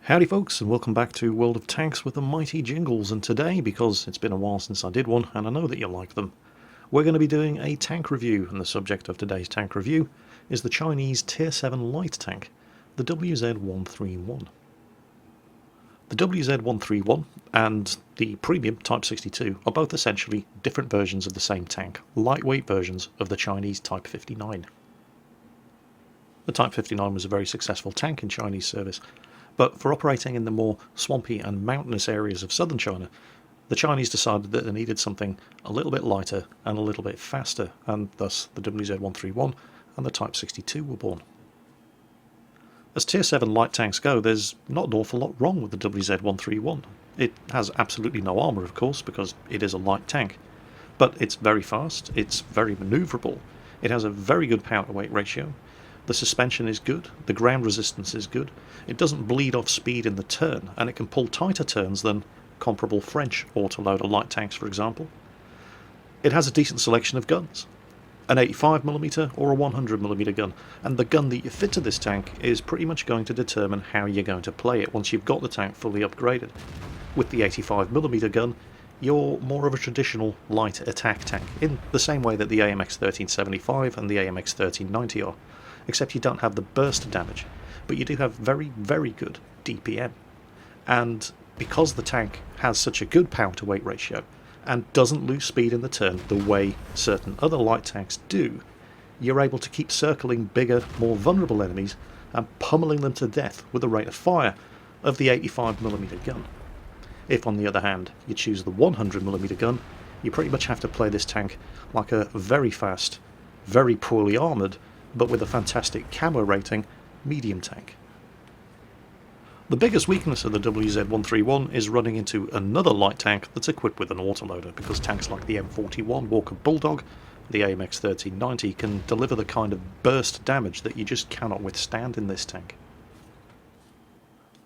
Howdy folks, and welcome back to World of Tanks with the mighty Jingles, and today, because it's been a while since I did one, and I know that you like them, we're going to be doing a tank review, and the subject of today's tank review is the Chinese Tier 7 light tank, the WZ-131. The WZ-131 and the premium Type 62 are both essentially different versions of the same tank, lightweight versions of the Chinese Type 59. The Type 59 was a very successful tank in Chinese service, but for operating in the more swampy and mountainous areas of southern China, the Chinese decided that they needed something a little bit lighter and a little bit faster, and thus the WZ-131 and the Type 62 were born. As Tier 7 light tanks go, there's not an awful lot wrong with the WZ-131. It has absolutely no armour, of course, because it is a light tank, but it's very fast, it's very manoeuvrable, it has a very good power-to-weight ratio, the suspension is good, the ground resistance is good, it doesn't bleed off speed in the turn, and it can pull tighter turns than comparable French autoloader light tanks, for example. It has a decent selection of guns, an 85mm or a 100mm gun, and the gun that you fit to this tank is pretty much going to determine how you're going to play it once you've got the tank fully upgraded. With the 85mm gun, you're more of a traditional light attack tank, in the same way that the AMX-1375 and the AMX-1390 are, except you don't have the burst damage, but you do have very, very good DPM. And because the tank has such a good power-to-weight ratio, and doesn't lose speed in the turn the way certain other light tanks do, you're able to keep circling bigger, more vulnerable enemies and pummeling them to death with the rate of fire of the 85mm gun. If, on the other hand, you choose the 100mm gun, you pretty much have to play this tank like a very fast, very poorly armoured, but with a fantastic camo rating, medium tank. The biggest weakness of the WZ-131 is running into another light tank that's equipped with an autoloader, because tanks like the M41 Walker Bulldog, the AMX-1390 can deliver the kind of burst damage that you just cannot withstand in this tank.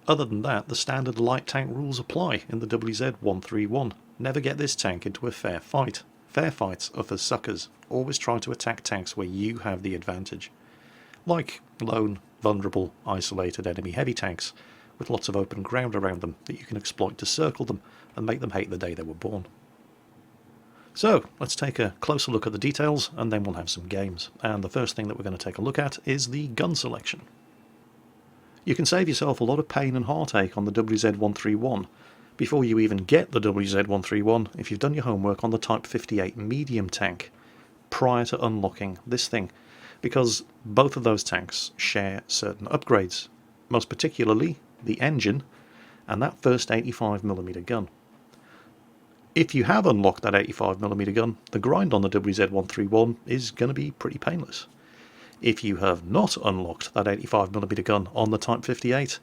Other than that, the standard light tank rules apply in the WZ-131. Never get this tank into a fair fight. Fair fights are for suckers. Always try to attack tanks where you have the advantage. Like lone, vulnerable, isolated enemy heavy tanks, with lots of open ground around them that you can exploit to circle them and make them hate the day they were born. So, let's take a closer look at the details, and then we'll have some games. And the first thing that we're going to take a look at is the gun selection. You can save yourself a lot of pain and heartache on the WZ-131 before you even get the WZ-131 if you've done your homework on the Type 58 medium tank prior to unlocking this thing, because both of those tanks share certain upgrades, most particularly the engine and that first 85mm gun. If you have unlocked that 85mm gun, the grind on the WZ-131 is going to be pretty painless. If you have not unlocked that 85mm gun on the Type 58,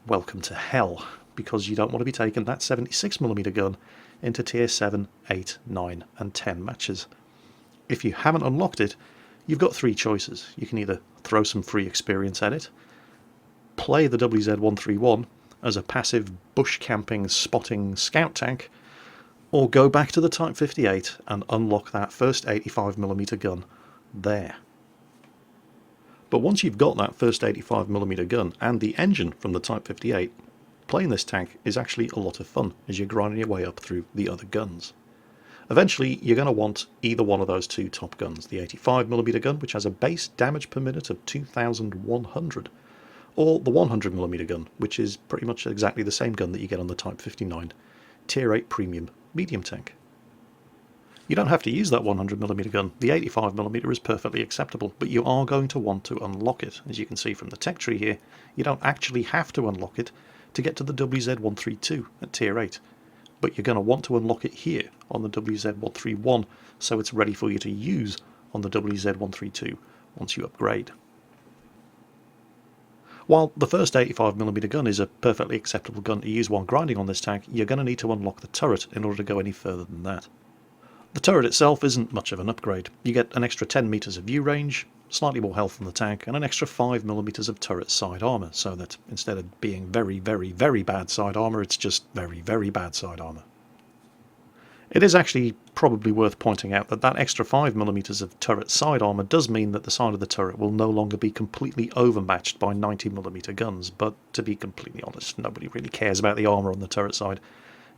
welcome to hell, because you don't want to be taking that 76mm gun into Tier 7, 8, 9 and 10 matches. If you haven't unlocked it, you've got three choices. You can either throw some free experience at it, play the WZ-131 as a passive bush camping spotting scout tank, or go back to the Type 58 and unlock that first 85mm gun there. But once you've got that first 85mm gun and the engine from the Type 58, playing this tank is actually a lot of fun as you're grinding your way up through the other guns. Eventually, you're going to want either one of those two top guns, the 85mm gun, which has a base damage per minute of 2,100, or the 100mm gun, which is pretty much exactly the same gun that you get on the Type 59 Tier 8 Premium medium tank. You don't have to use that 100mm gun, the 85mm is perfectly acceptable, but you are going to want to unlock it. As you can see from the tech tree here, you don't actually have to unlock it to get to the WZ-132 at Tier 8, but you're going to want to unlock it here on the WZ-131 so it's ready for you to use on the WZ-132 once you upgrade. While the first 85mm gun is a perfectly acceptable gun to use while grinding on this tank, you're going to need to unlock the turret in order to go any further than that. The turret itself isn't much of an upgrade. You get an extra 10 meters of view range, slightly more health on the tank, and an extra 5mm of turret side armor, so that instead of being very, very, very bad side armor, it's just very, very bad side armor. It is actually probably worth pointing out that that extra 5mm of turret side armour does mean that the side of the turret will no longer be completely overmatched by 90mm guns, but to be completely honest, nobody really cares about the armour on the turret side.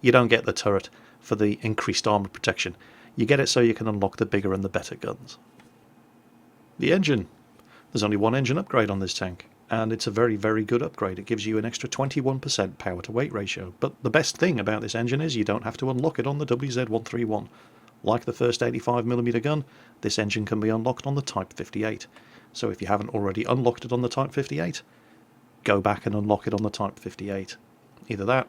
You don't get the turret for the increased armour protection. You get it so you can unlock the bigger and the better guns. The engine. There's only one engine upgrade on this tank, and it's a very, very good upgrade. It gives you an extra 21% power to weight ratio, but the best thing about this engine is you don't have to unlock it on the WZ-131. Like the first 85mm gun, this engine can be unlocked on the Type 58. So if you haven't already unlocked it on the Type 58, go back and unlock it on the Type 58. Either that,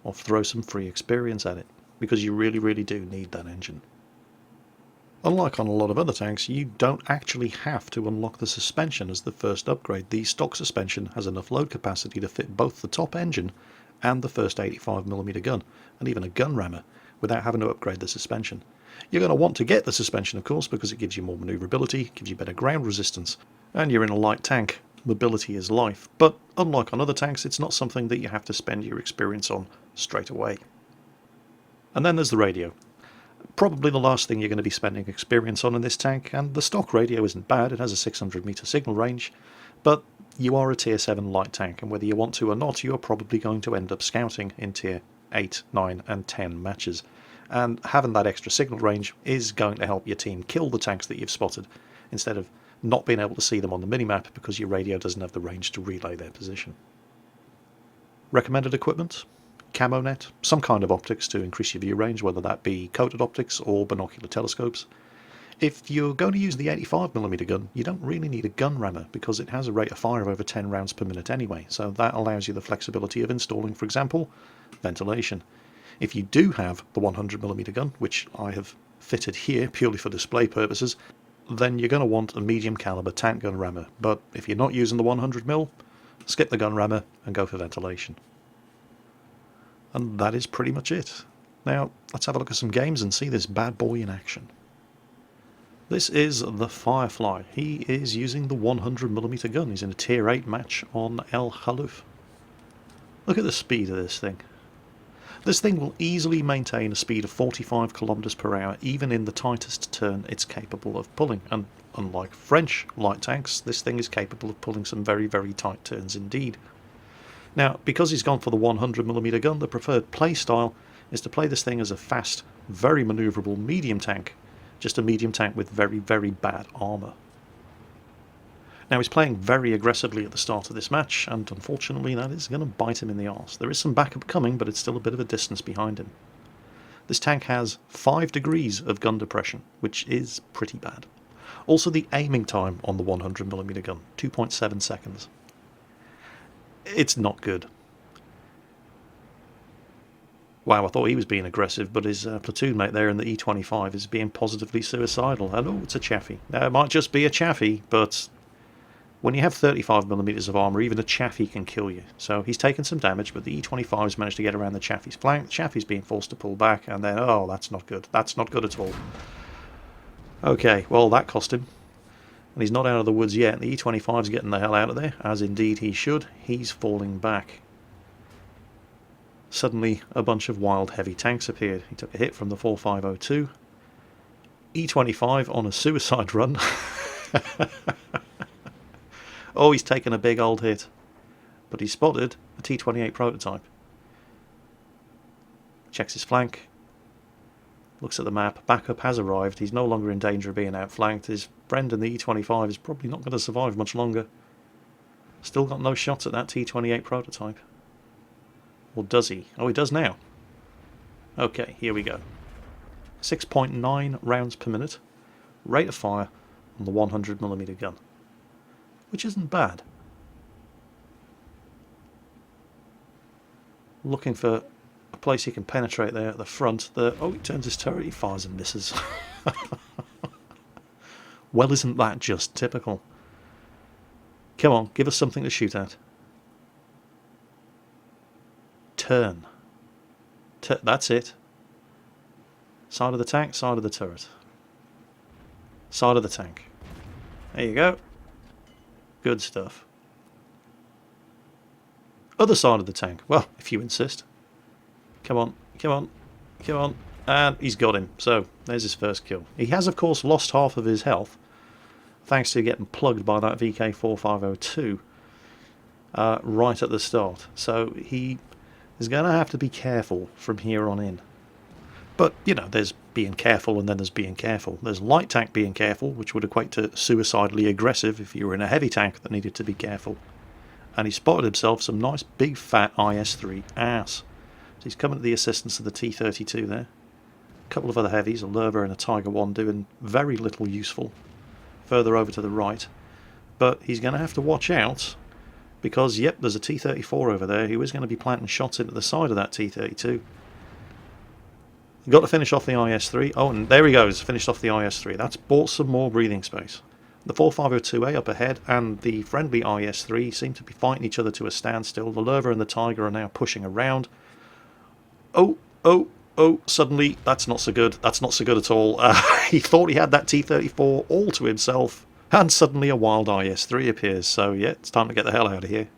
or throw some free experience at it, because you really, really do need that engine. Unlike on a lot of other tanks, you don't actually have to unlock the suspension as the first upgrade. The stock suspension has enough load capacity to fit both the top engine and the first 85mm gun, and even a gun rammer, without having to upgrade the suspension. You're going to want to get the suspension, of course, because it gives you more manoeuvrability, gives you better ground resistance, and you're in a light tank. Mobility is life, but unlike on other tanks, it's not something that you have to spend your experience on straight away. And then there's the radio. Probably the last thing you're going to be spending experience on in this tank, and the stock radio isn't bad. It has a 600 meter signal range, but you are a tier 7 light tank, and whether you want to or not, you are probably going to end up scouting in tier 8, 9 and 10 matches, and having that extra signal range is going to help your team kill the tanks that you've spotted, instead of not being able to see them on the minimap because your radio doesn't have the range to relay their position. Recommended equipment? Camo net, some kind of optics to increase your view range, whether that be coated optics or binocular telescopes. If you're going to use the 85mm gun, you don't really need a gun rammer because it has a rate of fire of over 10 rounds per minute anyway, so that allows you the flexibility of installing, for example, ventilation. If you do have the 100mm gun, which I have fitted here purely for display purposes, then you're going to want a medium caliber tank gun rammer, but if you're not using the 100mm, skip the gun rammer and go for ventilation. And that is pretty much it. Now, let's have a look at some games and see this bad boy in action. This is the Firefly. He is using the 100mm gun. He's in a tier 8 match on El Khaluf. Look at the speed of this thing. This thing will easily maintain a speed of 45 kilometers per hour even in the tightest turn it's capable of pulling. And unlike French light tanks, this thing is capable of pulling some very, very tight turns indeed. Now, because he's gone for the 100mm gun, the preferred play style is to play this thing as a fast, very manoeuvrable medium tank, just a medium tank with very, very bad armour. Now, he's playing very aggressively at the start of this match, and unfortunately that is going to bite him in the arse. There is some backup coming, but it's still a bit of a distance behind him. This tank has 5 degrees of gun depression, which is pretty bad. Also, the aiming time on the 100mm gun, 2.7 seconds. It's not good. Wow, I thought he was being aggressive, but his platoon mate there in the E25 is being positively suicidal. And oh, it's a chaffee. Now, it might just be a chaffee, but when you have 35mm of armour, even a chaffee can kill you. So he's taken some damage, but the E25's managed to get around the chaffee's flank. The chaffee's being forced to pull back, and then, oh, that's not good. That's not good at all. Okay, well, that cost him. And he's not out of the woods yet. The E25's getting the hell out of there, as indeed he should. He's falling back. Suddenly, a bunch of wild heavy tanks appeared. He took a hit from the 4502. E25 on a suicide run. Oh, he's taken a big old hit. But he spotted a T28 prototype. Checks his flank. Looks at the map. Backup has arrived. He's no longer in danger of being outflanked. His friend in the E25 is probably not going to survive much longer. Still got no shots at that T28 prototype. Or does he? Oh, he does now. Okay, here we go. 6.9 rounds per minute. Rate of fire on the 100mm gun. Which isn't bad. Looking for a place he can penetrate there at the front. Oh, he turns his turret, he fires and misses. Well, isn't that just typical? Come on, give us something to shoot at. Turn. That's it. Side of the tank, side of the turret. Side of the tank. There you go. Good stuff. Other side of the tank. Well, if you insist. Come on, come on, come on. And he's got him. So there's his first kill. He has, of course, lost half of his health, thanks to getting plugged by that VK4502 right at the start. So he is going to have to be careful from here on in. But, you know, there's being careful and then there's being careful. There's light tank being careful, which would equate to suicidally aggressive if you were in a heavy tank that needed to be careful. And he spotted himself some nice big fat IS-3 ass. So he's coming to the assistance of the T-32 there. A couple of other heavies, a Lerva and a Tiger 1, doing very little useful further over to the right. But he's going to have to watch out because, yep, there's a T-34 over there who is going to be planting shots into the side of that T-32. Got to finish off the IS-3. Oh, and there he goes, finished off the IS-3. That's bought some more breathing space. The 4502A up ahead and the friendly IS-3 seem to be fighting each other to a standstill. The Lerva and the Tiger are now pushing around. Oh, suddenly that's not so good. That's not so good at all. He thought he had that T-34 all to himself, and suddenly a wild IS-3 appears. So yeah, it's time to get the hell out of here.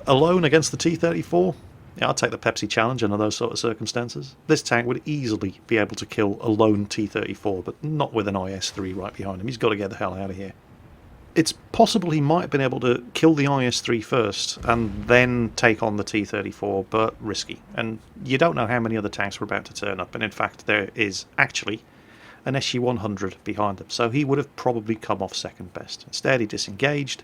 Alone against the T-34? Yeah, I'll take the Pepsi challenge under those sort of circumstances. This tank would easily be able to kill a lone T-34, but not with an IS-3 right behind him. He's got to get the hell out of here. It's possible he might have been able to kill the IS-3 first and then take on the T-34, but risky. And you don't know how many other tanks were about to turn up, and in fact there is actually an SU-100 behind him, so he would have probably come off second best. Instead he disengaged,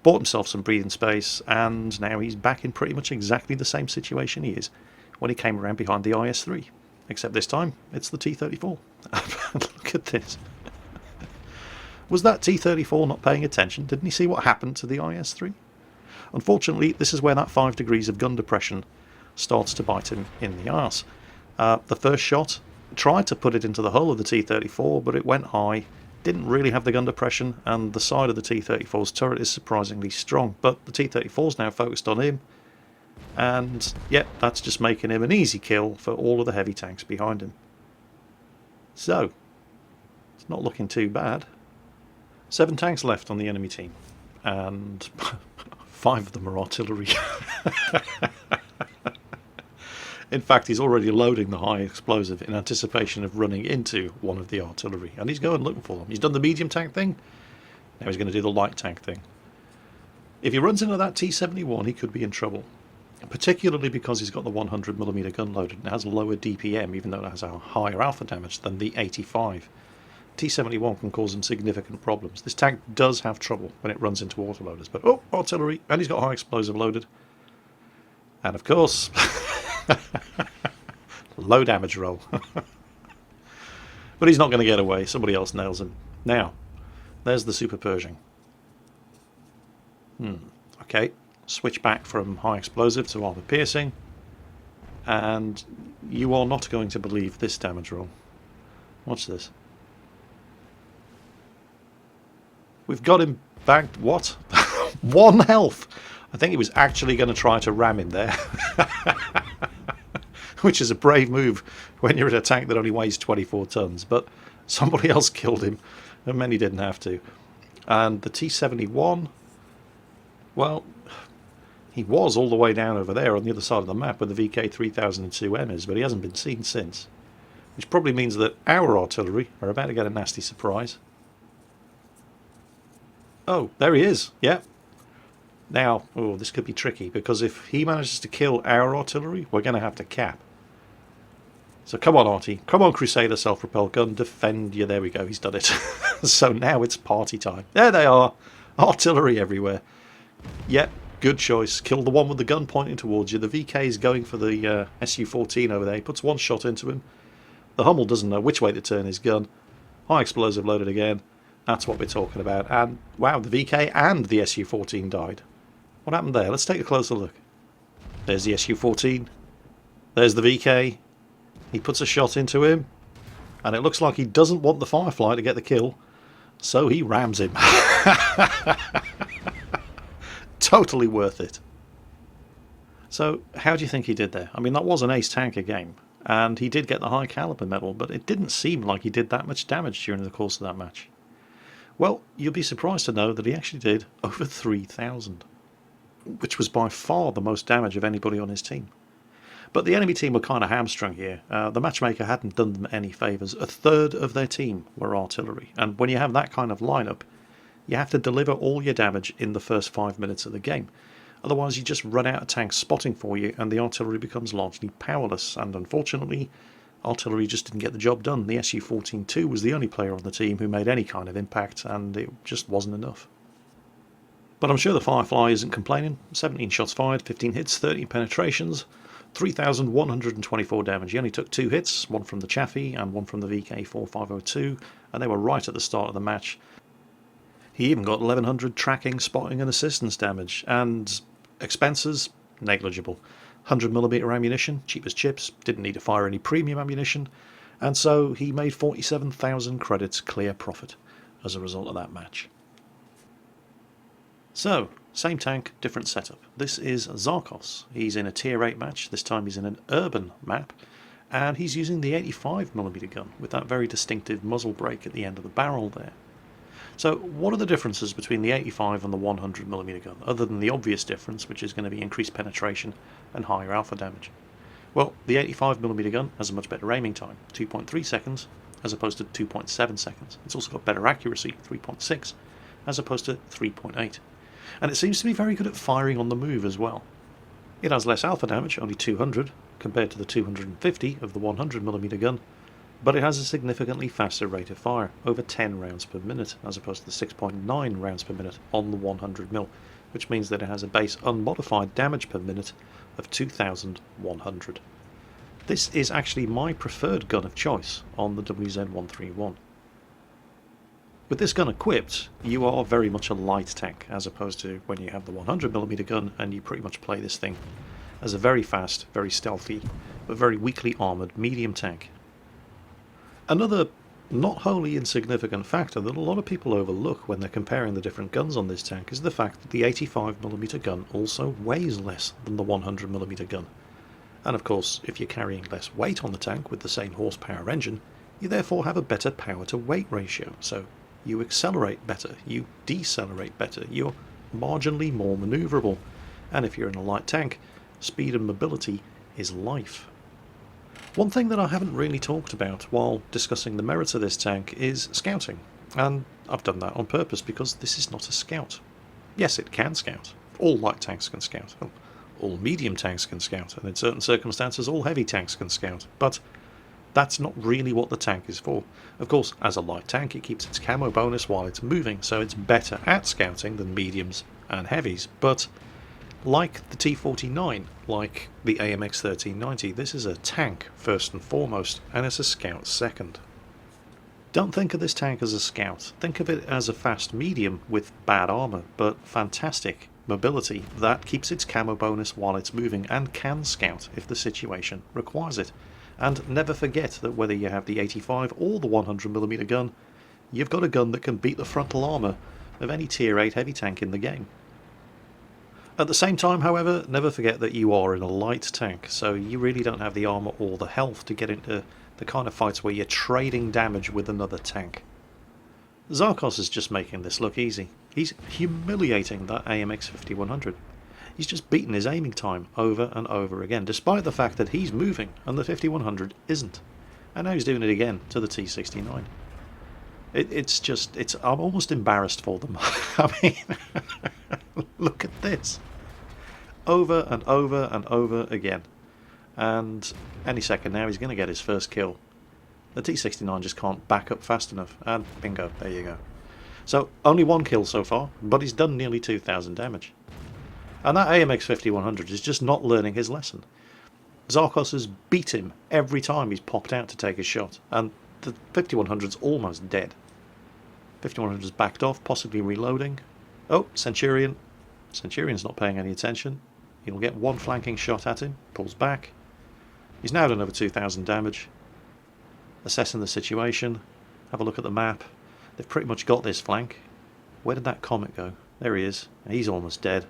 bought himself some breathing space, and now he's back in pretty much exactly the same situation he is when he came around behind the IS-3. Except this time, it's the T-34. Look at this. Was that T-34 not paying attention? Didn't he see what happened to the IS-3? Unfortunately, this is where that 5 degrees of gun depression starts to bite him in the arse. The first shot tried to put it into the hull of the T-34, but it went high. Didn't really have the gun depression, and the side of the T-34's turret is surprisingly strong, but the T-34's now focused on him, and yep, that's just making him an easy kill for all of the heavy tanks behind him. So, it's not looking too bad. 7 tanks left on the enemy team, and 5 of them are artillery. In fact, he's already loading the high explosive in anticipation of running into one of the artillery. And he's going looking for them. He's done the medium tank thing. Now he's going to do the light tank thing. If he runs into that T-71, he could be in trouble. Particularly because he's got the 100mm gun loaded and has lower DPM, even though it has a higher alpha damage than the 85. T-71 can cause him significant problems. This tank does have trouble when it runs into autoloaders. But, oh, artillery. And he's got high explosive loaded. And, of course... low damage roll. But he's not going to get away. Somebody else nails him. Now, there's the Super Pershing. Okay, switch back from high explosive to armor piercing, and you are not going to believe this damage roll. Watch this. We've got him bagged. What? 1 health. I think he was actually going to try to ram him there. Which is a brave move when you're in a tank that only weighs 24 tons. But somebody else killed him, and many didn't have to. And the T-71, well, he was all the way down over there on the other side of the map where the VK3002M is, but he hasn't been seen since. Which probably means that our artillery are about to get a nasty surprise. Oh, there he is. Yeah. Now, oh, this could be tricky, because if he manages to kill our artillery, we're going to have to cap. So come on, Artie. Come on, Crusader self-propelled gun. Defend you. There we go. He's done it. So now it's party time. There they are. Artillery everywhere. Yep, good choice. Kill the one with the gun pointing towards you. The VK is going for the SU-14 over there. He puts 1 shot into him. The Hummel doesn't know which way to turn his gun. High explosive loaded again. That's what we're talking about. And, wow, the VK and the SU-14 died. What happened there? Let's take a closer look. There's the SU-14. There's the VK. He puts a shot into him. And it looks like he doesn't want the Firefly to get the kill. So he rams him. Totally worth it. So, how do you think he did there? I mean, that was an ace tanker game. And he did get the high caliber medal, but it didn't seem like he did that much damage during the course of that match. Well, you'll be surprised to know that he actually did over 3,000. Which was by far the most damage of anybody on his team. But the enemy team were kind of hamstrung here. The matchmaker hadn't done them any favours. A third of their team were artillery, and when you have that kind of lineup, you have to deliver all your damage in the first 5 minutes of the game. Otherwise you just run out of tanks spotting for you, and the artillery becomes largely powerless, and unfortunately artillery just didn't get the job done. The Su-14-2 was the only player on the team who made any kind of impact, and it just wasn't enough. But I'm sure the Firefly isn't complaining. 17 shots fired, 15 hits, 13 penetrations, 3,124 damage. He only took 2 hits, one from the Chaffee and one from the VK-4502, and they were right at the start of the match. He even got 1,100 tracking, spotting and assistance damage, and expenses, negligible. 100mm ammunition, cheap as chips, didn't need to fire any premium ammunition, and so he made 47,000 credits clear profit as a result of that match. So, same tank, different setup. This is Zarkos. He's in a tier 8 match, this time he's in an urban map, and he's using the 85mm gun with that very distinctive muzzle brake at the end of the barrel there. So what are the differences between the 85 and the 100mm gun, other than the obvious difference, which is going to be increased penetration and higher alpha damage? Well, the 85mm gun has a much better aiming time, 2.3 seconds as opposed to 2.7 seconds. It's also got better accuracy, 3.6 as opposed to 3.8. And it seems to be very good at firing on the move as well. It has less alpha damage, only 200, compared to the 250 of the 100mm gun, but it has a significantly faster rate of fire, over 10 rounds per minute, as opposed to the 6.9 rounds per minute on the 100mm, which means that it has a base unmodified damage per minute of 2,100. This is actually my preferred gun of choice on the WZ-131. With this gun equipped, you are very much a light tank, as opposed to when you have the 100mm gun and you pretty much play this thing as a very fast, very stealthy, but very weakly armoured medium tank. Another not wholly insignificant factor that a lot of people overlook when they're comparing the different guns on this tank is the fact that the 85mm gun also weighs less than the 100mm gun. And of course, if you're carrying less weight on the tank with the same horsepower engine, you therefore have a better power to weight ratio, so you accelerate better, you decelerate better, you're marginally more manoeuvrable, and if you're in a light tank, speed and mobility is life. One thing that I haven't really talked about while discussing the merits of this tank is scouting, and I've done that on purpose because this is not a scout. Yes, it can scout. All light tanks can scout. All medium tanks can scout, and in certain circumstances all heavy tanks can scout, but that's not really what the tank is for. Of course, as a light tank it keeps its camo bonus while it's moving, so it's better at scouting than mediums and heavies, but like the T-49, like the AMX 1390, this is a tank first and foremost, and it's a scout second. Don't think of this tank as a scout, think of it as a fast medium with bad armour, but fantastic mobility that keeps its camo bonus while it's moving and can scout if the situation requires it. And never forget that whether you have the 85 or the 100mm gun, you've got a gun that can beat the frontal armour of any tier 8 heavy tank in the game. At the same time, however, never forget that you are in a light tank, so you really don't have the armour or the health to get into the kind of fights where you're trading damage with another tank. Zarkos is just making this look easy. He's humiliating that AMX 5100. He's just beaten his aiming time over and over again, despite the fact that he's moving and the 5100 isn't. And now he's doing it again to the T69. I'm almost embarrassed for them. I mean, look at this. Over and over and over again. And any second now he's going to get his first kill. The T69 just can't back up fast enough, and bingo, there you go. So, only one kill so far, but he's done nearly 2,000 damage. And that AMX 5100 is just not learning his lesson. Zarkos has beat him every time he's popped out to take a shot, and the 5100's almost dead. 5100's backed off, possibly reloading. Oh, Centurion. Centurion's not paying any attention. He'll get one flanking shot at him, pulls back. He's now done over 2,000 damage. Assessing the situation, have a look at the map. They've pretty much got this flank. Where did that Comet go? There he is. He's almost dead.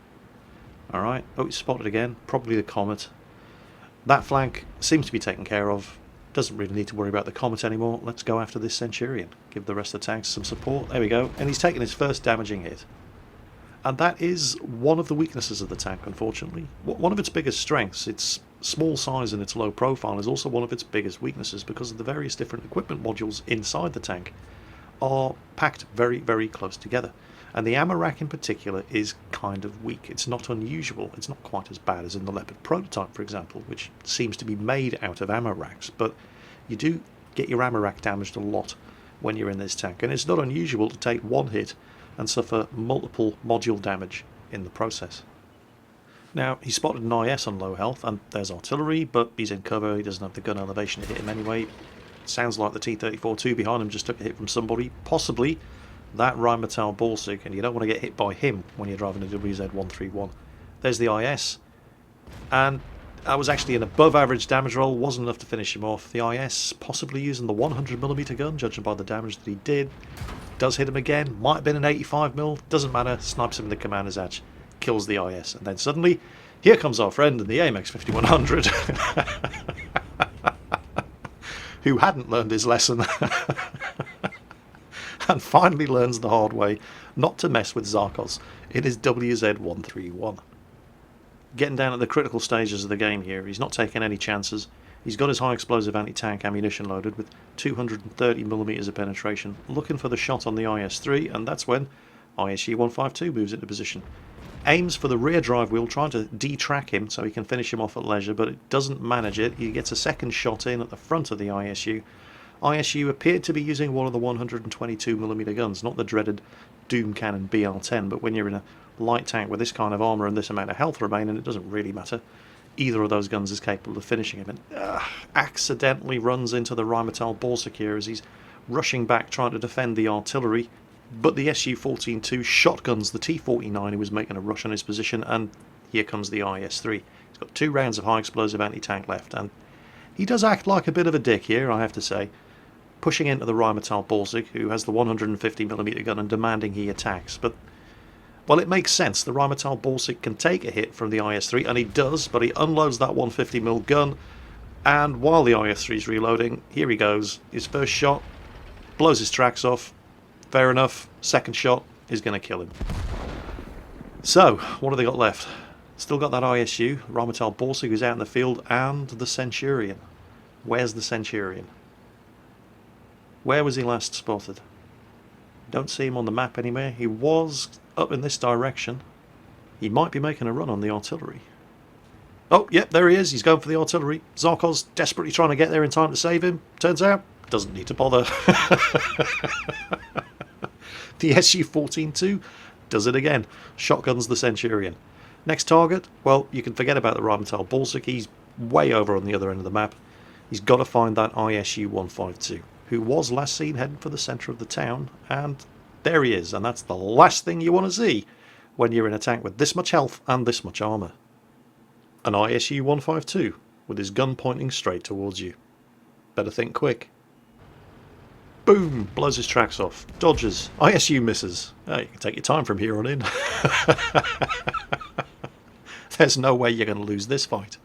Alright, oh, he's spotted again. Probably the Comet. That flank seems to be taken care of. Doesn't really need to worry about the Comet anymore. Let's go after this Centurion. Give the rest of the tanks some support. There we go. And he's taken his first damaging hit. And that is one of the weaknesses of the tank, unfortunately. One of its biggest strengths, its small size and its low profile is also one of its biggest weaknesses, because of the various different equipment modules inside the tank are packed very, very close together. And the ammo rack in particular is kind of weak. It's not unusual. It's not quite as bad as in the Leopard prototype, for example, which seems to be made out of ammo racks. But you do get your ammo rack damaged a lot when you're in this tank. And it's not unusual to take one hit and suffer multiple module damage in the process. Now, he spotted an IS on low health, and there's artillery, but he's in cover. He doesn't have the gun elevation to hit him anyway. Sounds like the T-34-2 behind him just took a hit from somebody, possibly that Rheinmetall Balsig, and you don't want to get hit by him when you're driving a WZ-131. There's the IS, and that was actually an above average damage roll, wasn't enough to finish him off. The IS possibly using the 100mm gun, judging by the damage that he did. Does hit him again, might have been an 85mm, doesn't matter, snipes him in the commander's hatch, kills the IS, and then suddenly, here comes our friend in the AMX 5100, who hadn't learned his lesson, and finally learns the hard way not to mess with Zarkos in his WZ-131. Getting down at the critical stages of the game here, he's not taking any chances. He's got his high explosive anti-tank ammunition loaded with 230mm of penetration, looking for the shot on the IS-3, and that's when ISU-152 moves into position. Aims for the rear drive wheel, trying to detrack him so he can finish him off at leisure, but it doesn't manage it. He gets a second shot in at the front of the ISU. ISU appeared to be using one of the 122mm guns, not the dreaded Doom Cannon BL-10, but when you're in a light tank with this kind of armour and this amount of health remaining, it doesn't really matter. Either of those guns is capable of finishing him, and accidentally runs into the Rheinmetall Balsig here as he's rushing back trying to defend the artillery, but the Su-14-2 shotguns the T-49 who was making a rush on his position, and here comes the IS-3. He's got 2 rounds of high explosive anti-tank left, and he does act like a bit of a dick here, I have to say, pushing into the Rheinmetall Balsig, who has the 150mm gun, and demanding he attacks. But, well, it makes sense. The Rheinmetall Balsig can take a hit from the IS-3, and he does, but he unloads that 150mm gun, and while the IS-3 is reloading, here he goes. His first shot blows his tracks off. Fair enough. Second shot is going to kill him. So, what have they got left? Still got that ISU, Rheinmetall Balsig who's out in the field, and the Centurion. Where's the Centurion? Where was he last spotted? Don't see him on the map anywhere. He was up in this direction. He might be making a run on the artillery. Oh, yep, there he is. He's going for the artillery. Zarkos desperately trying to get there in time to save him. Turns out, doesn't need to bother. The Su-14-2 does it again. Shotguns the Centurion. Next target, well, you can forget about the Rheinmetall Balsig. He's way over on the other end of the map. He's got to find that ISU-152, who was last seen heading for the centre of the town, and there he is, and that's the last thing you want to see when you're in a tank with this much health and this much armour. An ISU-152 with his gun pointing straight towards you. Better think quick. Boom! Blows his tracks off. Dodges. ISU misses. Oh, you can take your time from here on in. There's no way you're going to lose this fight.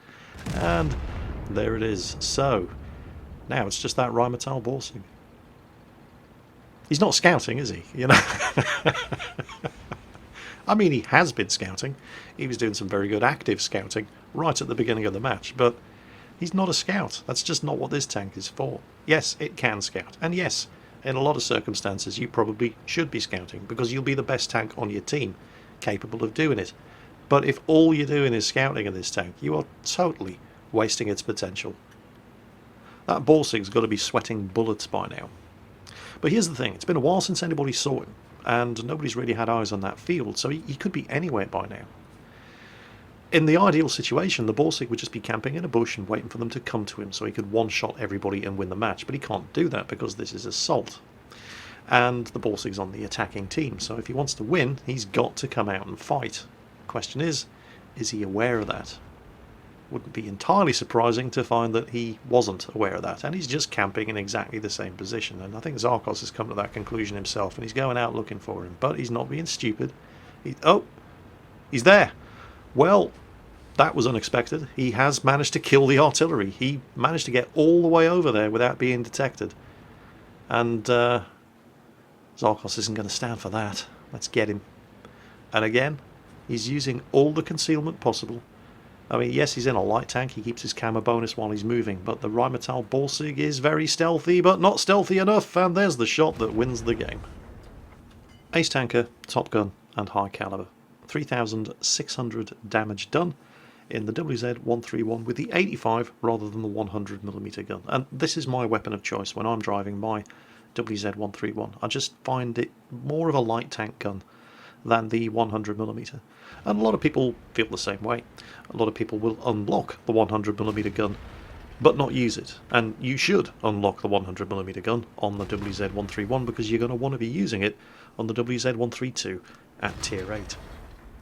And there it is. So, now it's just that Rheinmetall Balsig. He's not scouting, is he? You know. I mean, he has been scouting. He was doing some very good active scouting right at the beginning of the match, but he's not a scout. That's just not what this tank is for. Yes, it can scout. And yes, in a lot of circumstances, you probably should be scouting, because you'll be the best tank on your team, capable of doing it. But if all you're doing is scouting in this tank, you are totally wasting its potential. That Balsig's got to be sweating bullets by now. But here's the thing, it's been a while since anybody saw him, and nobody's really had eyes on that field, so he could be anywhere by now. In the ideal situation, the Balsig would just be camping in a bush and waiting for them to come to him so he could one-shot everybody and win the match, but he can't do that because this is assault. And the Balsig's on the attacking team, so if he wants to win, he's got to come out and fight. The question is he aware of that? Wouldn't be entirely surprising to find that he wasn't aware of that, and he's just camping in exactly the same position, and I think Zarkos has come to that conclusion himself, and he's going out looking for him, but he's not being stupid. Oh, he's there. Well, that was unexpected. He has managed to kill the artillery. He managed to get all the way over there without being detected. And Zarkos isn't going to stand for that. Let's get him. And again, he's using all the concealment possible. I mean, yes, he's in a light tank, he keeps his camo bonus while he's moving, but the Rheinmetall Borsig is very stealthy, but not stealthy enough, and there's the shot that wins the game. Ace Tanker, Top Gun, and High Caliber. 3,600 damage done in the WZ-131 with the 85 rather than the 100mm gun. And this is my weapon of choice when I'm driving my WZ-131. I just find it more of a light tank gun than the 100mm. And a lot of people feel the same way. A lot of people will unlock the 100mm gun but not use it. And you should unlock the 100mm gun on the WZ-131 because you're going to want to be using it on the WZ-132 at tier 8.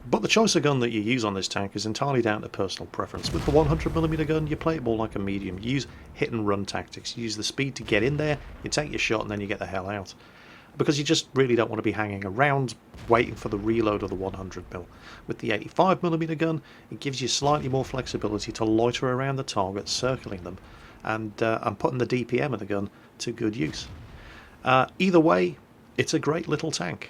But the choice of gun that you use on this tank is entirely down to personal preference. With the 100mm gun, you play it more like a medium. You use hit and run tactics. You use the speed to get in there, you take your shot, and then you get the hell out. Because you just really don't want to be hanging around waiting for the reload of the 100mm. With the 85mm gun, it gives you slightly more flexibility to loiter around the target, circling them, and putting the DPM of the gun to good use. Either way, it's a great little tank.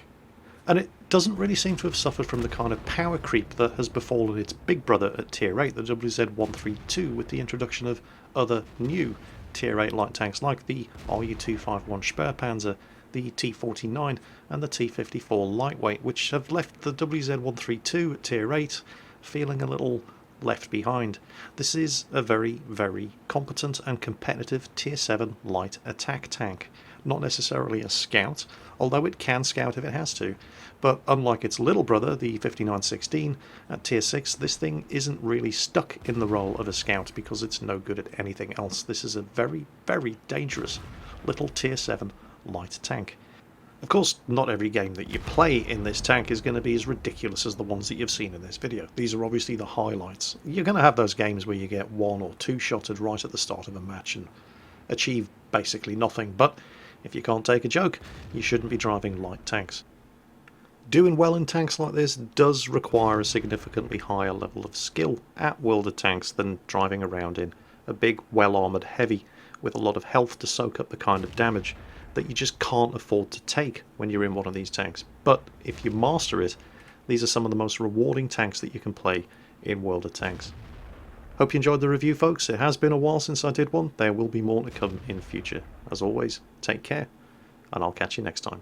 And it doesn't really seem to have suffered from the kind of power creep that has befallen its big brother at tier 8, the WZ-132, with the introduction of other new tier 8 light tanks like the RU-251 Sperrpanzer, the T-49 and the T-54 lightweight, which have left the WZ-132 at tier 8 feeling a little left behind. This is a very, very competent and competitive tier 7 light attack tank. Not necessarily a scout, although it can scout if it has to. But unlike its little brother, the 5916, at tier 6, this thing isn't really stuck in the role of a scout because it's no good at anything else. This is a very, very dangerous little tier 7 light tank. Of course, not every game that you play in this tank is going to be as ridiculous as the ones that you've seen in this video. These are obviously the highlights. You're going to have those games where you get one or two shotted right at the start of a match and achieve basically nothing, but if you can't take a joke, you shouldn't be driving light tanks. Doing well in tanks like this does require a significantly higher level of skill at World of Tanks than driving around in a big, well-armoured heavy with a lot of health to soak up the kind of damage that you just can't afford to take when you're in one of these tanks. But if you master it, these are some of the most rewarding tanks that you can play in World of Tanks. Hope you enjoyed the review, folks. It has been a while since I did one. There will be more to come in future. As always, take care, and I'll catch you next time.